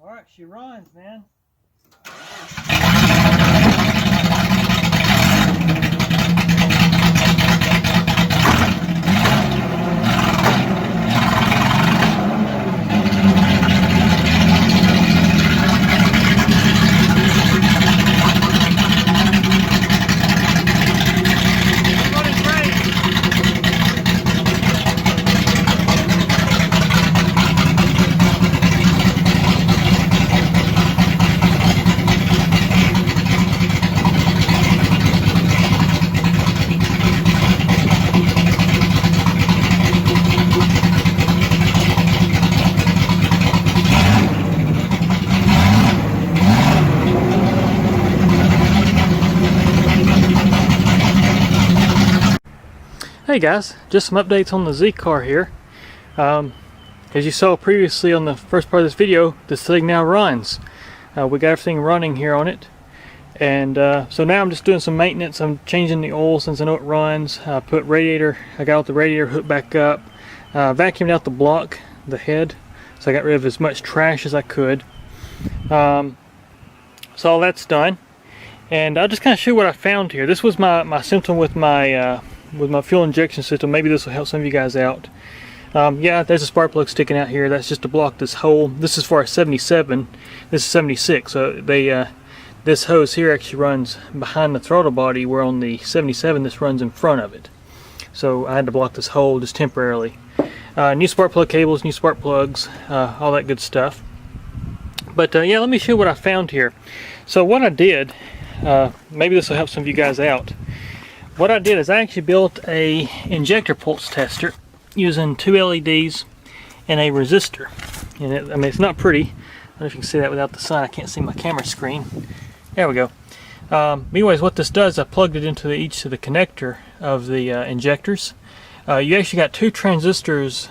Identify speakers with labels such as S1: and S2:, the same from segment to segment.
S1: Alright, she runs, man. Hey guys, just some updates on the Z car here. As you saw previously on the first part of this video, this thing now runs. We got everything running here on it, and so now I'm just doing some maintenance. I'm changing the oil since I know it runs. I got the radiator hooked back up, vacuumed out the block, the head, so I got rid of as much trash as I could. So all that's done, and I'll just kind of show you what I found here. This was my symptom with my fuel injection system. Maybe this will help some of you guys out. Yeah, there's a spark plug sticking out here. That's just to block this hole. This is for a 77. This is 76. So this hose here actually runs behind the throttle body, where on the 77 this runs in front of it. So I had to block this hole just temporarily. New spark plug cables, new spark plugs, all that good stuff. But yeah, let me show you what I found here. So what I did, maybe this will help some of you guys out. What I did is I actually built a injector pulse tester using 2 LEDs and a resistor. And I mean, it's not pretty. I don't know if you can see that without the sun. I can't see my camera screen. There we go. Anyways, what this does, I plugged it into each of the connector of the injectors. You actually got 2 transistors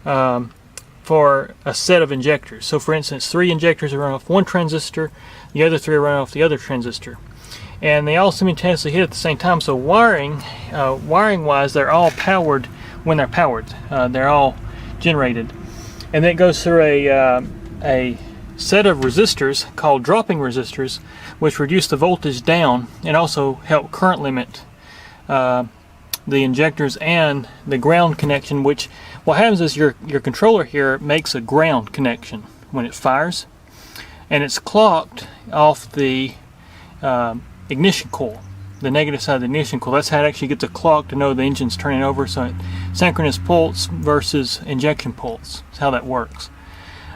S1: for a set of injectors. So for instance, 3 injectors are run off one transistor, the other 3 are run off the other transistor. And they all simultaneously hit at the same time. So wiring wise, they're all powered when they're powered. They're all generated. And then it goes through a set of resistors called dropping resistors, which reduce the voltage down and also help current limit the injectors and the ground connection. Which what happens is your controller here makes a ground connection when it fires, and it's clocked off the ignition coil, the negative side of the ignition coil. That's how it actually gets a clock to know the engine's turning over. So synchronous pulse versus injection pulse. That's how that works.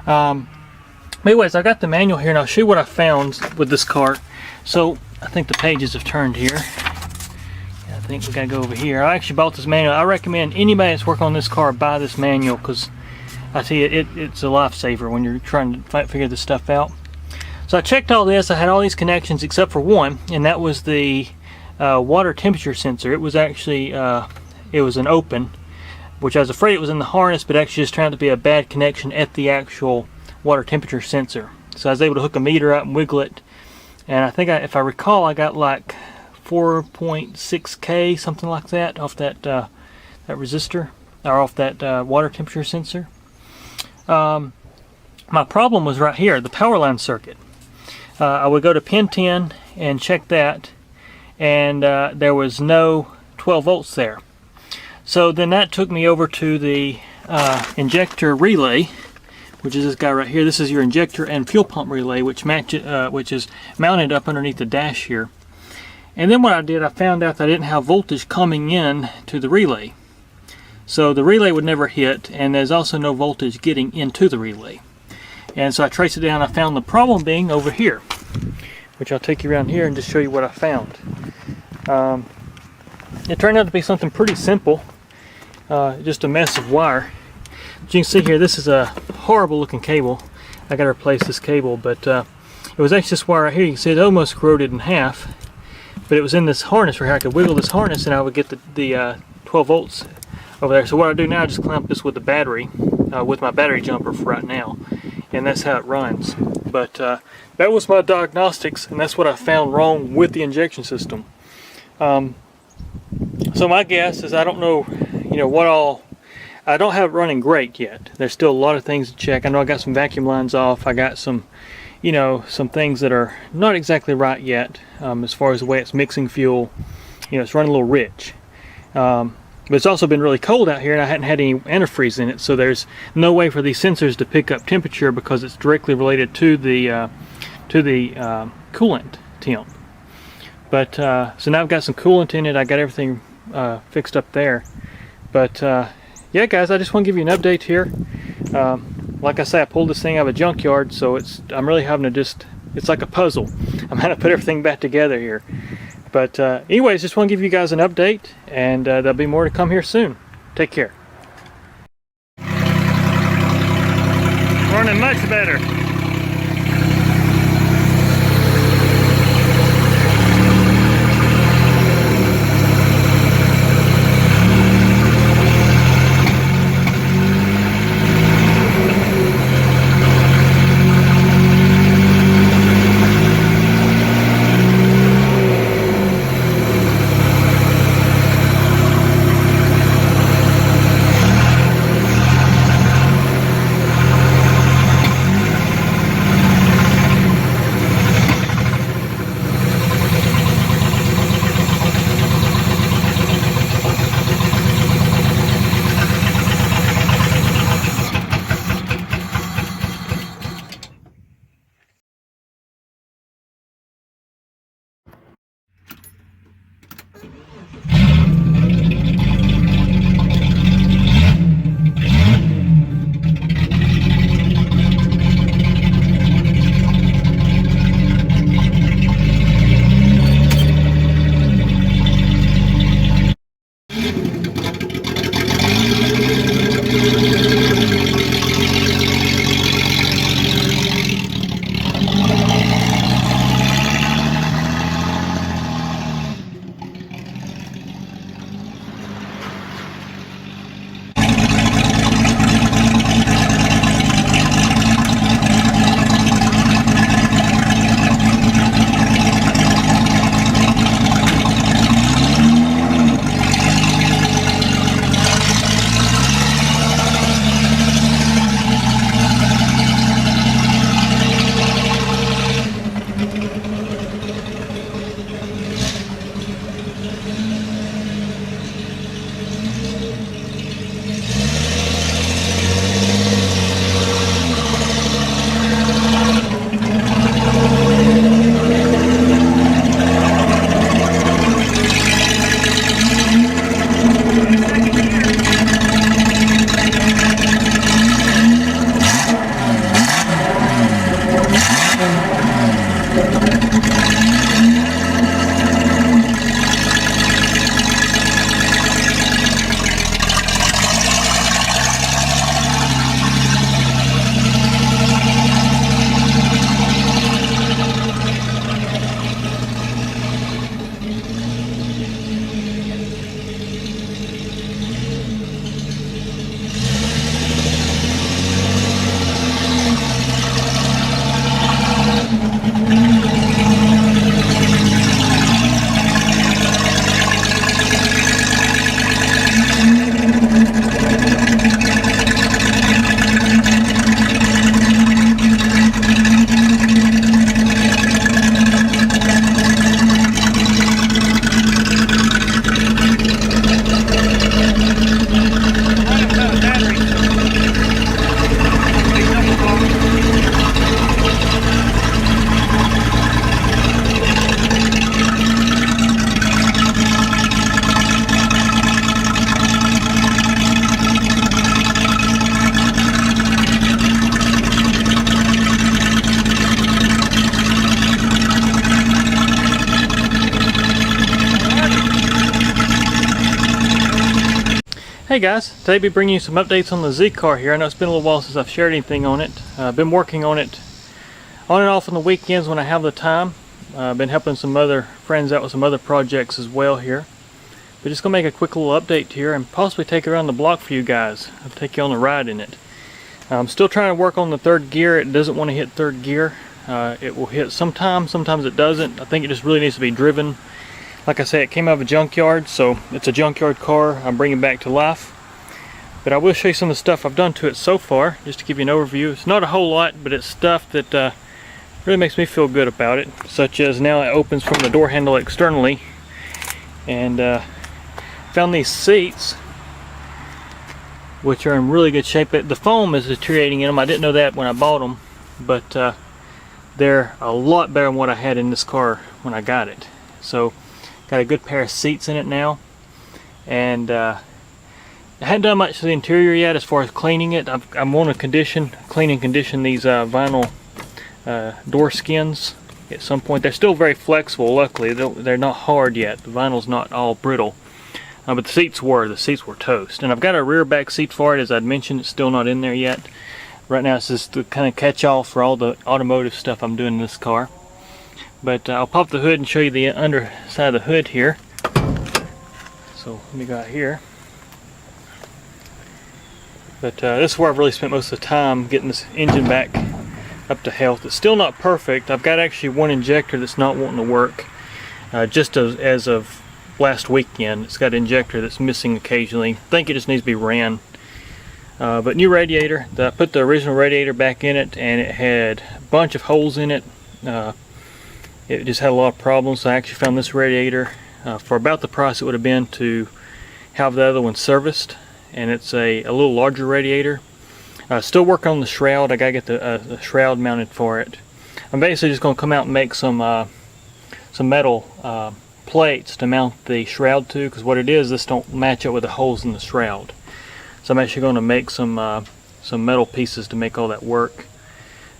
S1: Anyways, I got the manual here, and I'll show you what I found with this car. So I think the pages have turned here. I think we gotta go over here. I actually bought this manual. I recommend anybody that's working on this car buy this manual, because I tell you, it's a lifesaver when you're trying to figure this stuff out. So I checked all this. I had all these connections except for one, and that was the water temperature sensor. It was actually it was an open, which I was afraid it was in the harness, but actually just turned out to be a bad connection at the actual water temperature sensor. So I was able to hook a meter up and wiggle it, and I think if I recall, I got like 4.6K, something like that, off that that resistor, or off that water temperature sensor. My problem was right here, the power line circuit. I would go to pin 10 and check that, and there was no 12 volts there. So then that took me over to the injector relay, which is this guy right here. This is your injector and fuel pump relay, which is mounted up underneath the dash here. And then what I did, I found out that I didn't have voltage coming in to the relay. So the relay would never hit, and there's also no voltage getting into the relay. And so I traced it down. I found the problem being over here, which I'll take you around here and just show you what I found. It turned out to be something pretty simple, just a mess of wire. As you can see here, this is a horrible looking cable. I got to replace this cable, but it was actually this wire right here. You can see it almost corroded in half, but it was in this harness right here. I could wiggle this harness and I would get the 12 volts over there. So what I do now, I just clamp this with the battery, with my battery jumper for right now, and that's how it runs. But that was my diagnostics, and that's what I found wrong with the injection system. So my guess is, I don't know, what all. I don't have it running great yet. There's still a lot of things to check. I know I got some vacuum lines off. I got some, you know, some things that are not exactly right yet as far as the way it's mixing fuel. You know, it's running a little rich. But it's also been really cold out here, and I hadn't had any antifreeze in it, so there's no way for these sensors to pick up temperature because it's directly related to the coolant temp. But so now I've got some coolant in it. I got everything fixed up there. But yeah, guys, I just want to give you an update here. Like I say, I pulled this thing out of a junkyard, so I'm really having to it's like a puzzle. I'm having to put everything back together here. But anyways, just want to give you guys an update, and there'll be more to come here soon. Take care. Running much better. Hey guys, today I'll be bringing you some updates on the Z car here. I know it's been a little while since I've shared anything on it. I've been working on it on and off on the weekends when I have the time. I've been helping some other friends out with some other projects as well here. But just going to make a quick little update here and possibly take it around the block for you guys. I'll take you on a ride in it. I'm still trying to work on the third gear. It doesn't want to hit third gear. It will hit sometimes it doesn't. I think it just really needs to be driven. Like I say, it came out of a junkyard, so it's a junkyard car I'm bringing back to life. But I will show you some of the stuff I've done to it so far, just to give you an overview. It's not a whole lot, but it's stuff that really makes me feel good about it. Such as now it opens from the door handle externally. And found these seats, which are in really good shape. The foam is deteriorating in them. I didn't know that when I bought them, but they're a lot better than what I had in this car when I got it. So got a good pair of seats in it now, and I hadn't done much to the interior yet as far as cleaning it. I'm on a clean and condition these vinyl door skins at some point. They're still very flexible, luckily. They're not hard yet. The vinyl's not all brittle. But the seats were toast. And I've got a rear back seat for it, as I'd mentioned. It's still not in there yet. Right now it's just to kind of catch all for all the automotive stuff I'm doing in this car. But I'll pop the hood and show you the underside of the hood here. So let me go out here. But this is where I've really spent most of the time getting this engine back up to health. It's still not perfect. I've got actually one injector that's not wanting to work. Just as of last weekend, it's got an injector that's missing occasionally. I think it just needs to be ran. But new radiator. I put the original radiator back in it, and it had a bunch of holes in it. It just had a lot of problems. So I actually found this radiator for about the price it would have been to have the other one serviced, and it's a little larger radiator. Still working on the shroud. I gotta get the shroud mounted for it. I'm basically just gonna come out and make some metal plates to mount the shroud to, because what it is, this don't match up with the holes in the shroud. So I'm actually going to make some metal pieces to make all that work.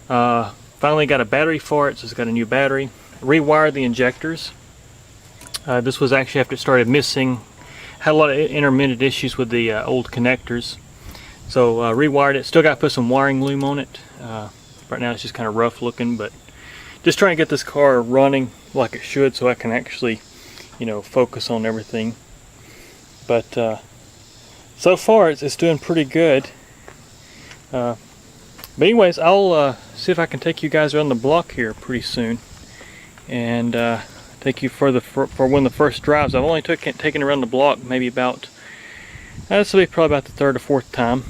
S1: Finally got a battery for it, so it's got a new battery. Rewired the injectors. This was actually after it started missing. Had a lot of intermittent issues with the old connectors. So rewired it. Still got to put some wiring loom on it. Right now it's just kind of rough looking, but just trying to get this car running like it should, so I can actually, focus on everything. But so far it's doing pretty good. But anyways, I'll see if I can take you guys around the block here pretty soon, and take you for one of the first drives. I've only taken around the block maybe about, this will be probably about the third or fourth time.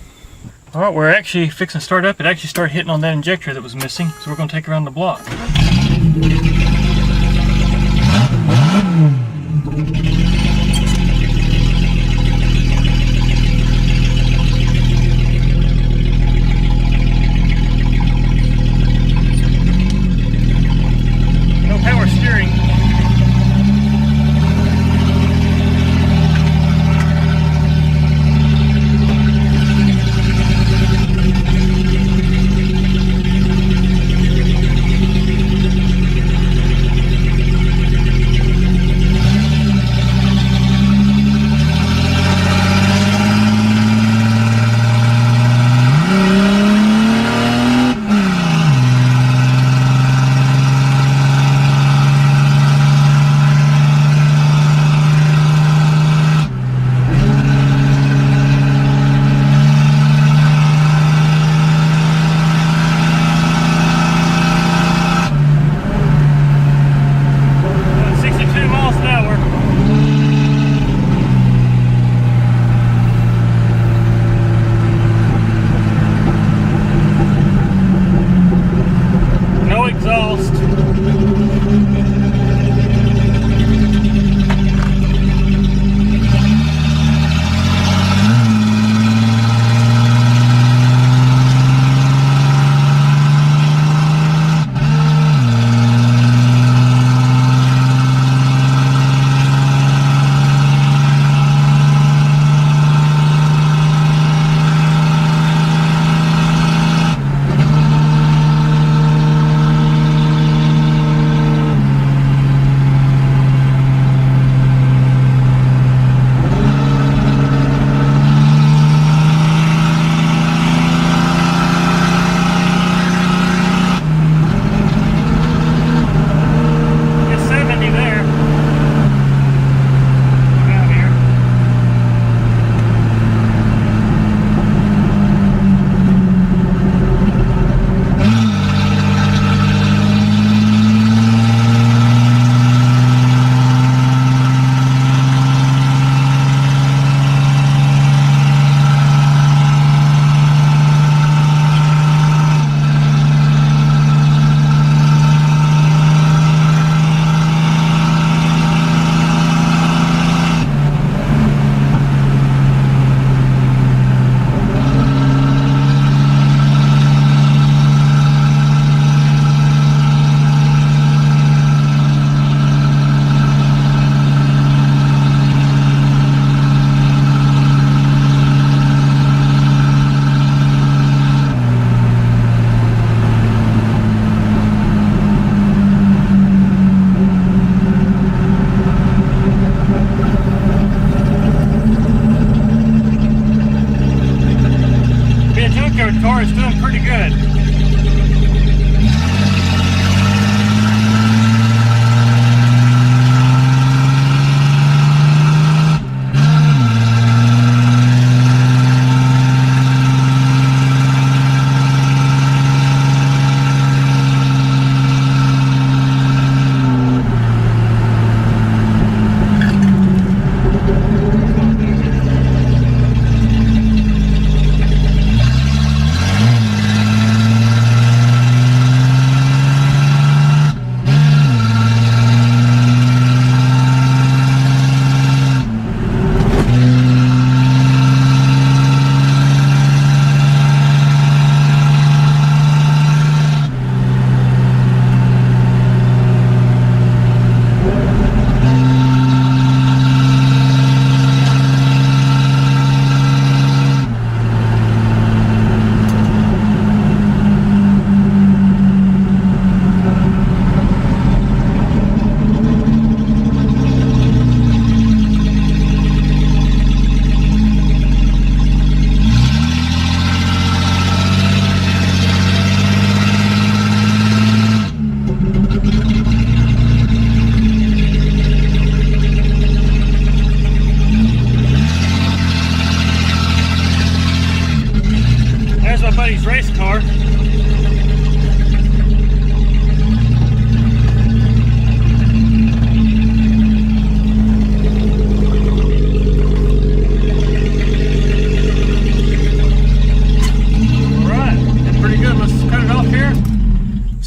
S1: Alright, we're actually fixing to start up. It actually started hitting on that injector that was missing, so we're going to take it around the block. No power steering.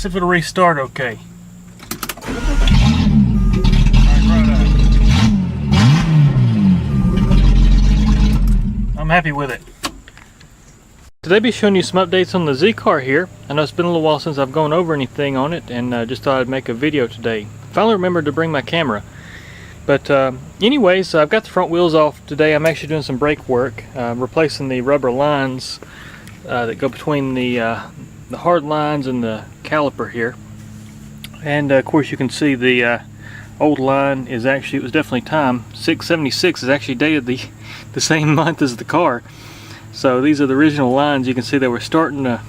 S1: See if it'll restart okay. I'm happy with it. Today I'll be showing you some updates on the Z car here. I know it's been a little while since I've gone over anything on it, and just thought I'd make a video today. Finally remembered to bring my camera. But anyways, I've got the front wheels off today. I'm actually doing some brake work, replacing the rubber lines that go between the hard lines and the caliper here. And of course you can see the old line is actually, it was definitely time. 676 is actually dated the same month as the car. So these are the original lines. You can see they were starting to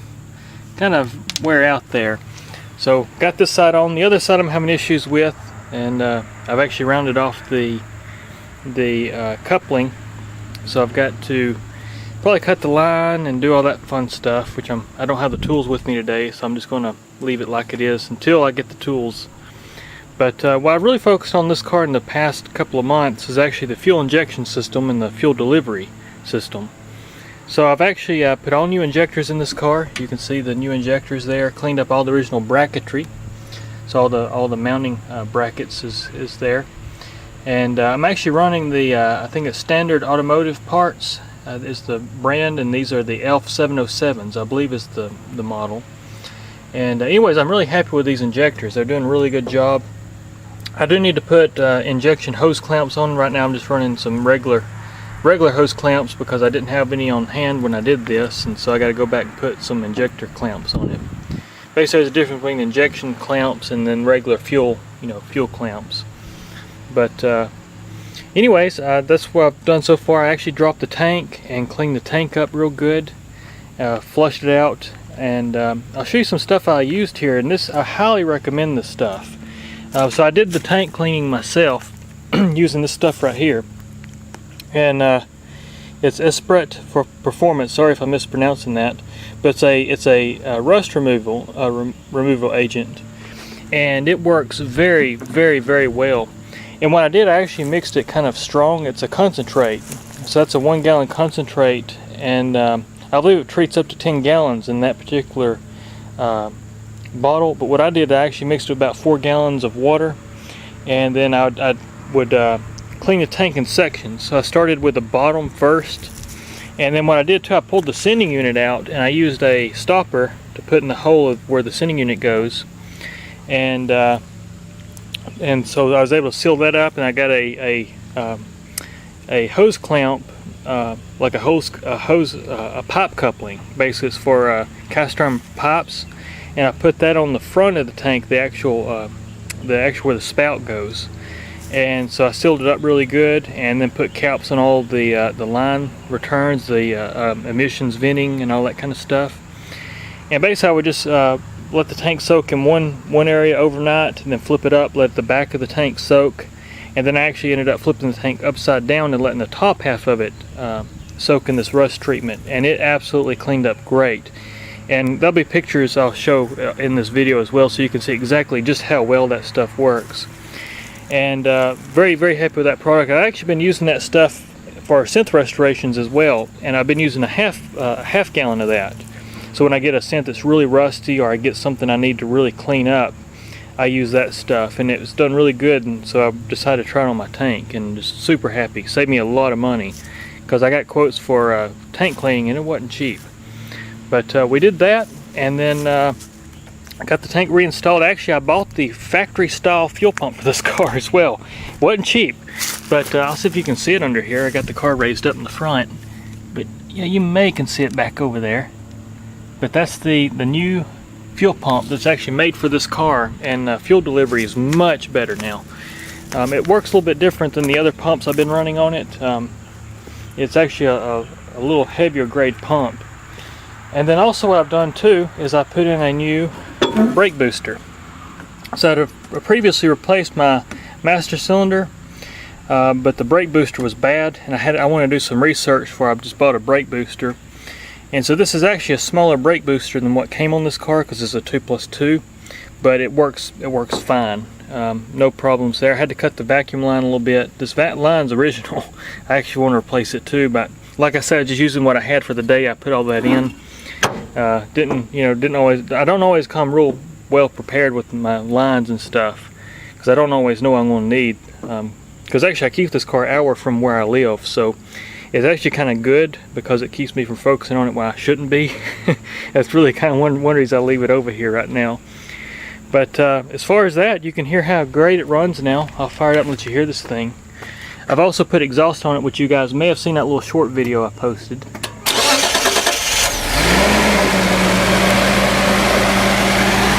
S1: kind of wear out there. So got this side on. The other side I'm having issues with, and I've actually rounded off the coupling. So I've got to probably cut the line and do all that fun stuff, which I don't have the tools with me today, so I'm just going to leave it like it is until I get the tools. But what I've really focused on this car in the past couple of months is actually the fuel injection system and the fuel delivery system. So I've actually put all new injectors in this car. You can see the new injectors there. Cleaned up all the original bracketry. So all the mounting brackets is there. And I'm actually running the I think it's Standard Automotive Parts is the brand, and these are the L-707s, I believe is the model. And anyways, I'm really happy with these injectors. They're doing a really good job. I do need to put injection hose clamps on. Right now I'm just running some regular hose clamps because I didn't have any on hand when I did this, and so I got to go back and put some injector clamps on it. Basically there's a difference between injection clamps and then regular fuel clamps. But anyways, that's what I've done so far. I actually dropped the tank and cleaned the tank up real good, flushed it out, and I'll show you some stuff I used here, and this, I highly recommend this stuff. So I did the tank cleaning myself using this stuff right here. And it's Esprit for Performance. Sorry if I'm mispronouncing that, but it's a rust removal agent, and it works very, very, very well. And what I did, I actually mixed it kind of strong. It's a concentrate, so that's a 1 gallon concentrate, and I believe it treats up to 10 gallons in that particular bottle. But what I did, I actually mixed it with about 4 gallons of water, and then I would clean the tank in sections. So I started with the bottom first, and then what I did too, I pulled the sending unit out and I used a stopper to put in the hole of where the sending unit goes, and so I was able to seal that up, and I got a hose clamp, like a pipe coupling. Basically it's for cast iron pipes, and I put that on the front of the tank, the actual where the spout goes. And so I sealed it up really good, and then put caps on all the line returns, the emissions venting, and all that kind of stuff. And basically I would just let the tank soak in one area overnight, and then flip it up, let the back of the tank soak, and then I actually ended up flipping the tank upside down and letting the top half of it soak in this rust treatment, and it absolutely cleaned up great. And there'll be pictures I'll show in this video as well, so you can see exactly just how well that stuff works. And very, very happy with that product. I've actually been using that stuff for synth restorations as well, and I've been using a half gallon of that. So when I get a synth that's really rusty, or I get something I need to really clean up, I use that stuff, and it's done really good. And so I decided to try it on my tank, and just super happy. Saved me a lot of money because I got quotes for tank cleaning, and it wasn't cheap. But we did that, and then I got the tank reinstalled. Actually, I bought the factory style fuel pump for this car as well. Wasn't cheap, but I'll see if you can see it under here. I got the car raised up in the front, but yeah, you can see it back over there. But that's the new fuel pump that's actually made for this car, and fuel delivery is much better now. It works a little bit different than the other pumps I've been running on it. It's actually a little heavier grade pump. And then also what I've done too is I put in a new brake booster. So I previously replaced my master cylinder, but the brake booster was bad, and I wanted to do some research before I just bought a brake booster. And so this is actually a smaller brake booster than what came on this car, because it's a 2+2, but it works fine. No problems there. I had to cut the vacuum line a little bit. This line's original. I actually want to replace it too, but like I said, just using what I had for the day, I put all that in. I don't always come real well prepared with my lines and stuff, because I don't always know what I'm going to need. Because actually I keep this car an hour from where I live, so it's actually kind of good because it keeps me from focusing on it when I shouldn't be. That's really kind of one reason I leave it over here right now. But as far as that, you can hear how great it runs now. I'll fire it up and let you hear this thing. I've also put exhaust on it, which you guys may have seen that little short video I posted.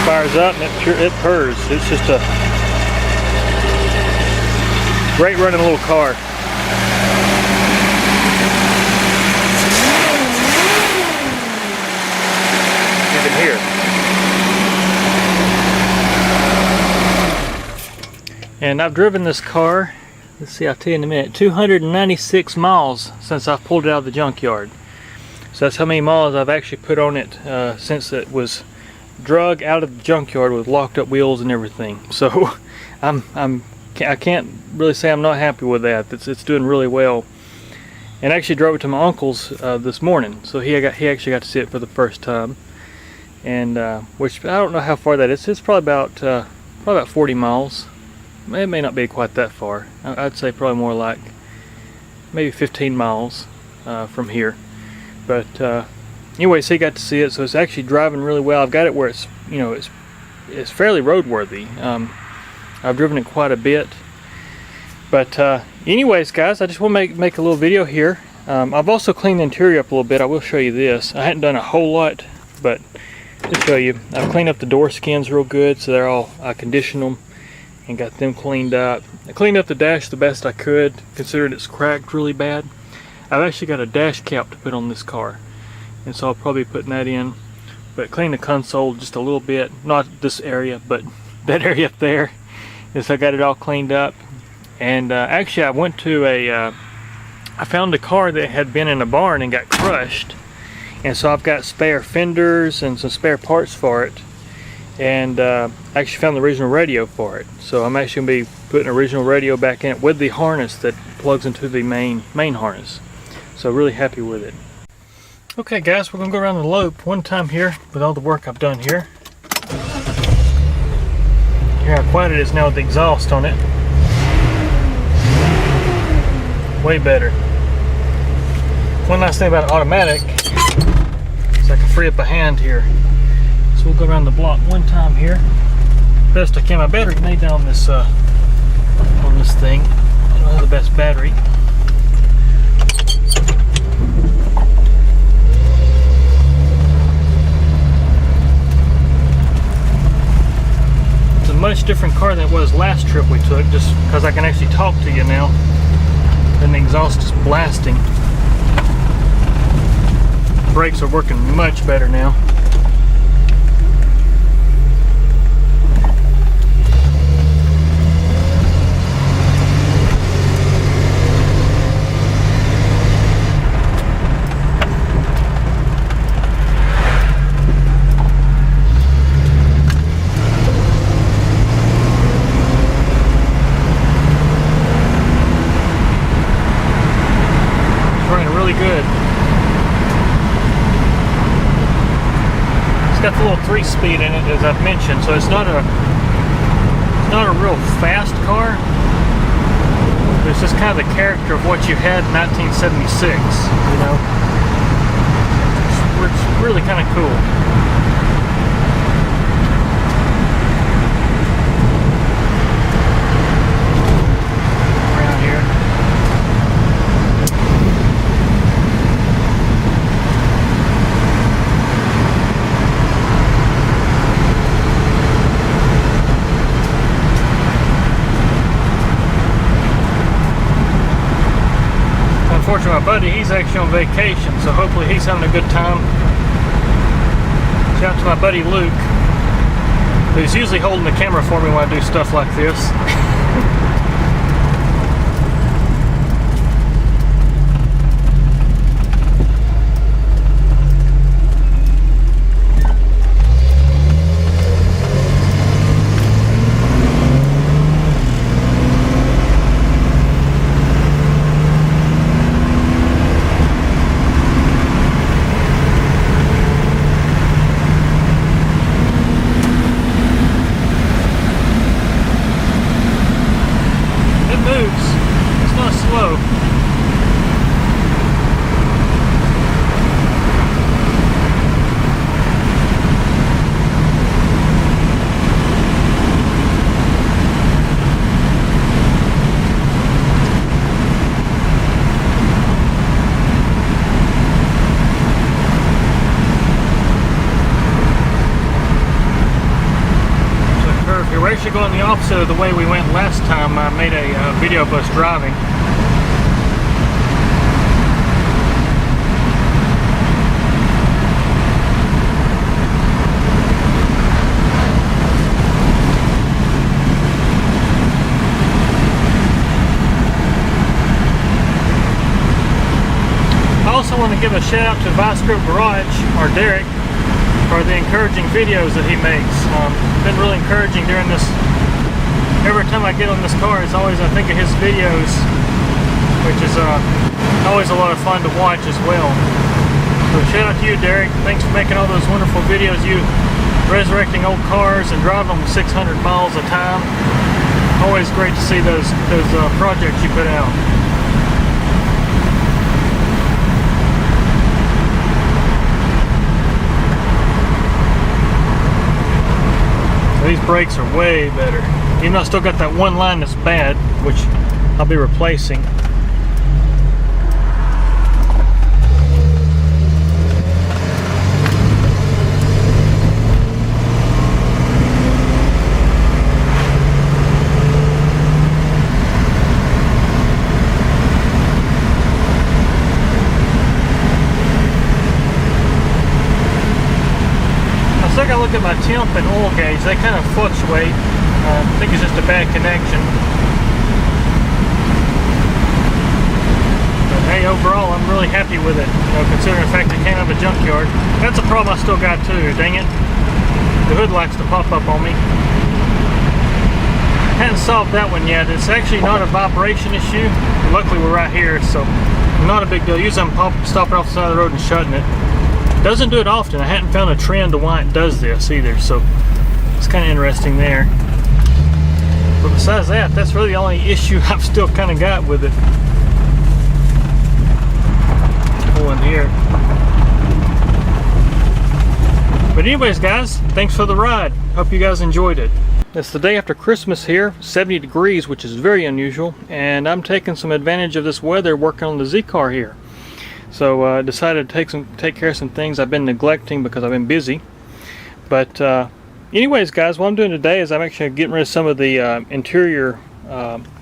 S1: Fires up and it purrs. It's just a great running little car. You can hear. And I've driven this car, let's see, I'll tell you in a minute, 296 miles since I've pulled it out of the junkyard. So that's how many miles I've actually put on it since it was drug out of the junkyard with locked up wheels and everything. So I can't really say I'm not happy with that. It's doing really well. And I actually drove it to my uncle's this morning, so he actually got to see it for the first time. And which I don't know how far that is. It's probably about 40 miles. It may not be quite that far. I'd say probably more like maybe 15 miles from here. But anyways, he got to see it, so it's actually driving really well. I've got it where it's, you know, it's fairly roadworthy. I've driven it quite a bit. But anyways, guys, I just want to make a little video here. I've also cleaned the interior up a little bit. I will show you this. I hadn't done a whole lot, but to show you, I've cleaned up the door skins real good, so they're all, I conditioned them and got them cleaned up. I cleaned up the dash the best I could, considering it's cracked really bad. I've actually got a dash cap to put on this car, and so I'll probably be putting that in. But clean the console just a little bit, not this area, but that area up there. And so I got it all cleaned up. And actually I went to I found a car that had been in a barn and got crushed. And so I've got spare fenders and some spare parts for it. And I actually found the original radio for it. So I'm actually going to be putting an original radio back in it with the harness that plugs into the main harness. So really happy with it. Okay guys, we're going to go around the loop one time here with all the work I've done here. Hear how quiet it is now with the exhaust on it. Way better. One nice thing about an automatic is I can free up a hand here. So we'll go around the block one time here. Best I can. My battery laid down on this thing. I don't have the best battery. It's a much different car than it was last trip we took, just because I can actually talk to you now. And the exhaust is blasting. Brakes are working much better now. Good. It's got the little 3-speed in it, as I've mentioned, so it's not a real fast car. It's just kind of the character of what you had in 1976, you know. It's really kind of cool. Unfortunately, my buddy, he's actually on vacation, so hopefully he's having a good time. Shout out to my buddy Luke, who's usually holding the camera for me when I do stuff like this. we're actually going the opposite of the way we went last time I made a video of us driving. I also want to give a shout out to Vice Grip Garage, or Derek, for the encouraging videos that he makes. It's been really encouraging during this. Every time I get on this car, it's always I think of his videos, which is always a lot of fun to watch as well. So shout out to you, Derek. Thanks for making all those wonderful videos. You resurrecting old cars and driving them 600 miles a time. Always great to see those projects you put out. These brakes are way better. Even though I still got that one line that's bad, which I'll be replacing. I gotta look at my temp and oil gauge. They kind of fluctuate. I think it's just a bad connection. But hey, overall, I'm really happy with it. You know, considering the fact it came out of a junkyard. That's a problem I still got too. Dang it! The hood likes to pop up on me. Hadn't solved that one yet. It's actually not a vibration issue. Luckily, we're right here, so not a big deal. Usually, I'm stopping off the side of the road and shutting it. Doesn't do it often. I hadn't found a trend to why it does this either, so it's kind of interesting there. But besides that, that's really the only issue I've still kind of got with it. Pull in here. But anyways, guys, thanks for the ride. Hope you guys enjoyed it. It's the day after Christmas here, 70 degrees, which is very unusual, and I'm taking some advantage of this weather working on the Z car here. So I decided to take care of some things I've been neglecting because I've been busy. But anyways, guys, what I'm doing today is I'm actually getting rid of some of the interior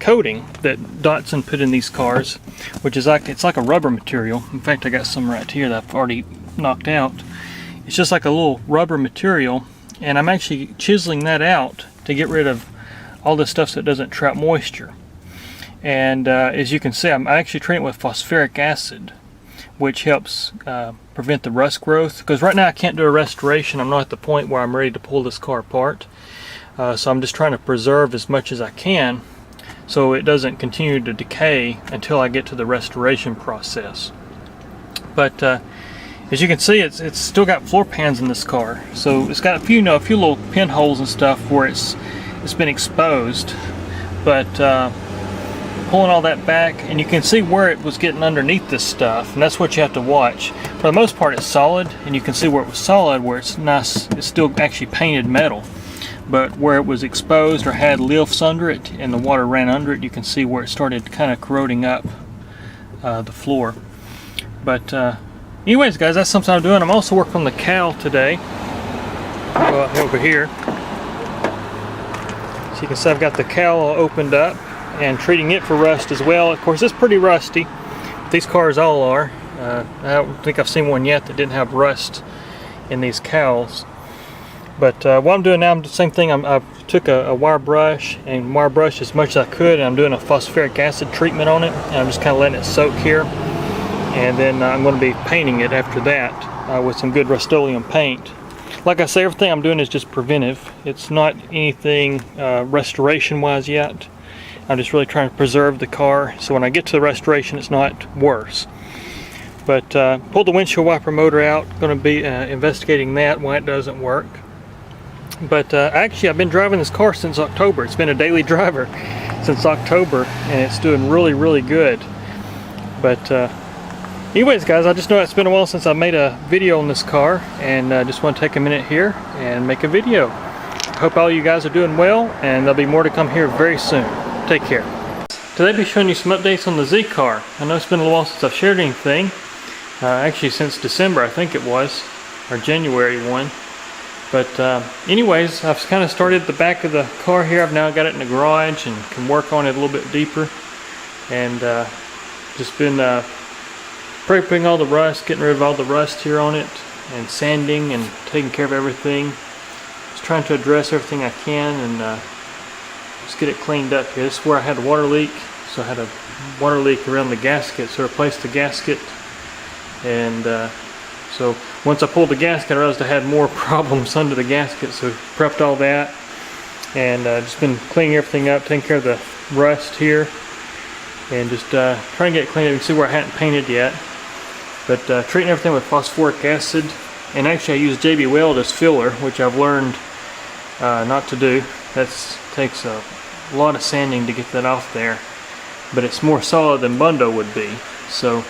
S1: coating that Datsun put in these cars, which is it's like a rubber material. In fact, I got some right here that I've already knocked out. It's just like a little rubber material, and I'm actually chiseling that out to get rid of all the stuff that doesn't trap moisture. And as you can see, I'm actually treating it with phosphoric acid, which helps prevent the rust growth. Because right now I can't do a restoration. I'm not at the point where I'm ready to pull this car apart. So I'm just trying to preserve as much as I can so it doesn't continue to decay until I get to the restoration process. But as you can see, it's still got floor pans in this car. So it's got a few little pinholes and stuff where it's been exposed. But pulling all that back, and you can see where it was getting underneath this stuff, and that's what you have to watch. For the most part, it's solid, and you can see where it was solid, where it's nice, it's still actually painted metal. But where it was exposed or had lifts under it and the water ran under it, you can see where it started kind of corroding up the floor. But anyways, guys, that's something I'm doing. I'm also working on the cowl today. Go out over here. So you can see I've got the cowl opened up and treating it for rust as well. Of course, it's pretty rusty. These cars all are. I don't think I've seen one yet that didn't have rust in these cowls. But what I'm doing now, I'm the same thing. I took a wire brush and wire brushed as much as I could, and I'm doing a phosphoric acid treatment on it. And I'm just kind of letting it soak here. And then I'm going to be painting it after that with some good Rust-Oleum paint. Like I say, everything I'm doing is just preventive. It's not anything restoration-wise yet. I'm just really trying to preserve the car, so when I get to the restoration, it's not worse. But pulled the windshield wiper motor out. Going to be investigating that, why it doesn't work. But actually, I've been driving this car since October. It's been a daily driver since October, and it's doing really, really good. But anyways, guys, I just know it's been a while since I made a video on this car, and I just want to take a minute here and make a video. Hope all you guys are doing well, and there'll be more to come here very soon. Take care. Today I'll be showing you some updates on the Z car. I know it's been a little while since I've shared anything. Actually since December, I think it was, or January 1. But anyways, I've kind of started the back of the car here. I've now got it in the garage and can work on it a little bit deeper. And just been prepping all the rust, getting rid of all the rust here on it, and sanding and taking care of everything. Just trying to address everything I can and just get it cleaned up here. This is where I had a water leak. So I had a water leak around the gasket, so I replaced the gasket. And so once I pulled the gasket, I realized I had more problems under the gasket, so prepped all that and just been cleaning everything up, taking care of the rust here, and just trying to get it cleaned up. You can see where I hadn't painted yet, but treating everything with phosphoric acid. And actually I use JB Weld as filler, which I've learned not to do. That takes a lot of sanding to get that off there, but it's more solid than Bundo would be, so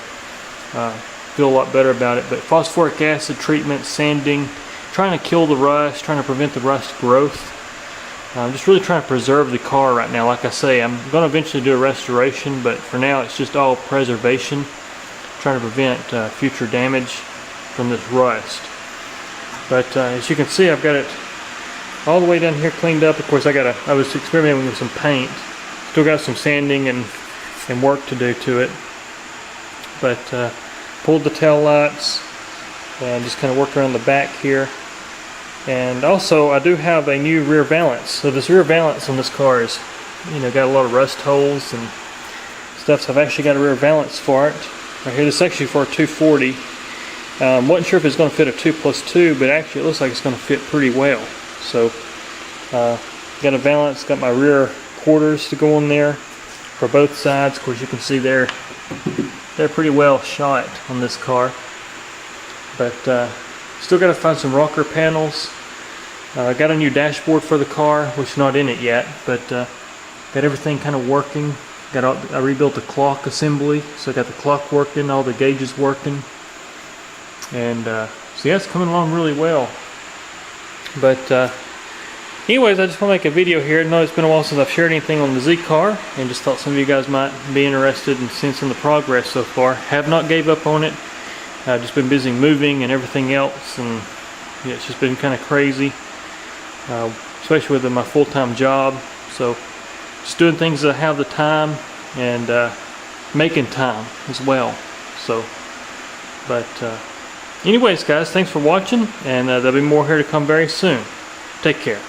S1: feel a lot better about it. But phosphoric acid treatment, sanding, trying to kill the rust, trying to prevent the rust growth. I'm just really trying to preserve the car right now. Like I say, I'm going to eventually do a restoration, but for now it's just all preservation, trying to prevent future damage from this rust. But as you can see, I've got it all the way down here cleaned up. Of course, I was experimenting with some paint. Still got some sanding and work to do to it. But pulled the tail lights and just kind of work around the back here. And also I do have a new rear valance. So this rear valance on this car is, got a lot of rust holes and stuff. So I've actually got a rear valance for it right here. This is actually for a 240. Wasn't sure if it's going to fit a 2+2, but actually it looks like it's going to fit pretty well. So got a valance, got my rear quarters to go on there for both sides. Of course, you can see they're pretty well shot on this car, but still got to find some rocker panels. Got a new dashboard for the car, which is not in it yet, but got everything kind of working. I rebuilt the clock assembly, so I got the clock working, all the gauges working, and so yeah, it's coming along really well. But anyways, I just want to make a video here. I know it's been a while since I've shared anything on the Z car, and just thought some of you guys might be interested in seeing some of the progress so far. Have not gave up on it. I've just been busy moving and everything else, and yeah, it's just been kind of crazy, especially with my full-time job. So just doing things that I have the time, and making time as well. So, but anyways, guys, thanks for watching, and there'll be more here to come very soon. Take care.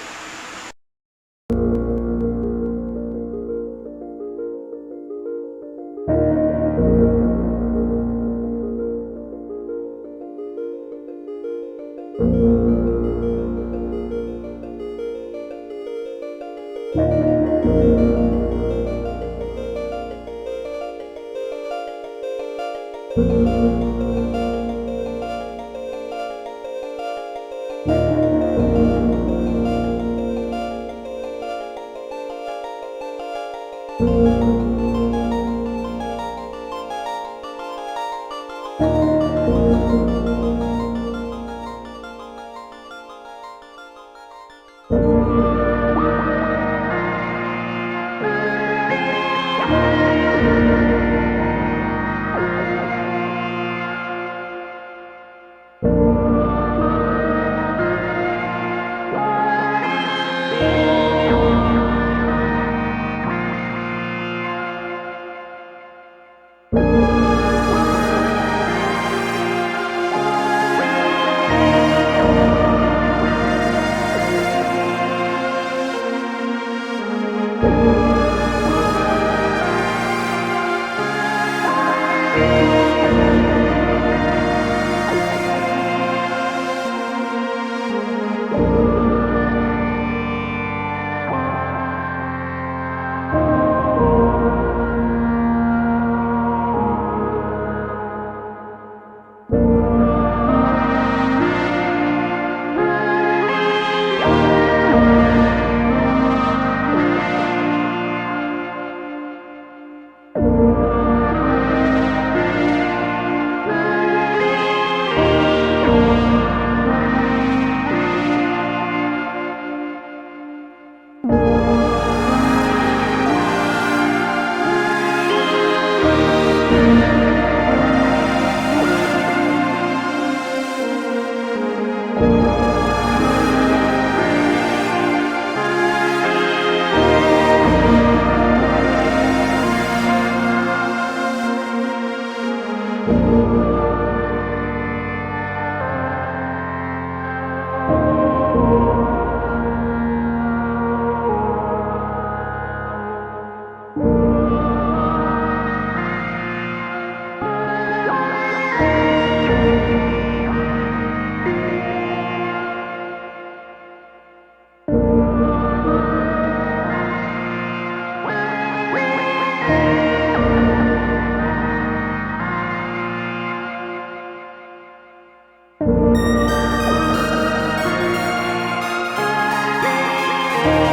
S1: it.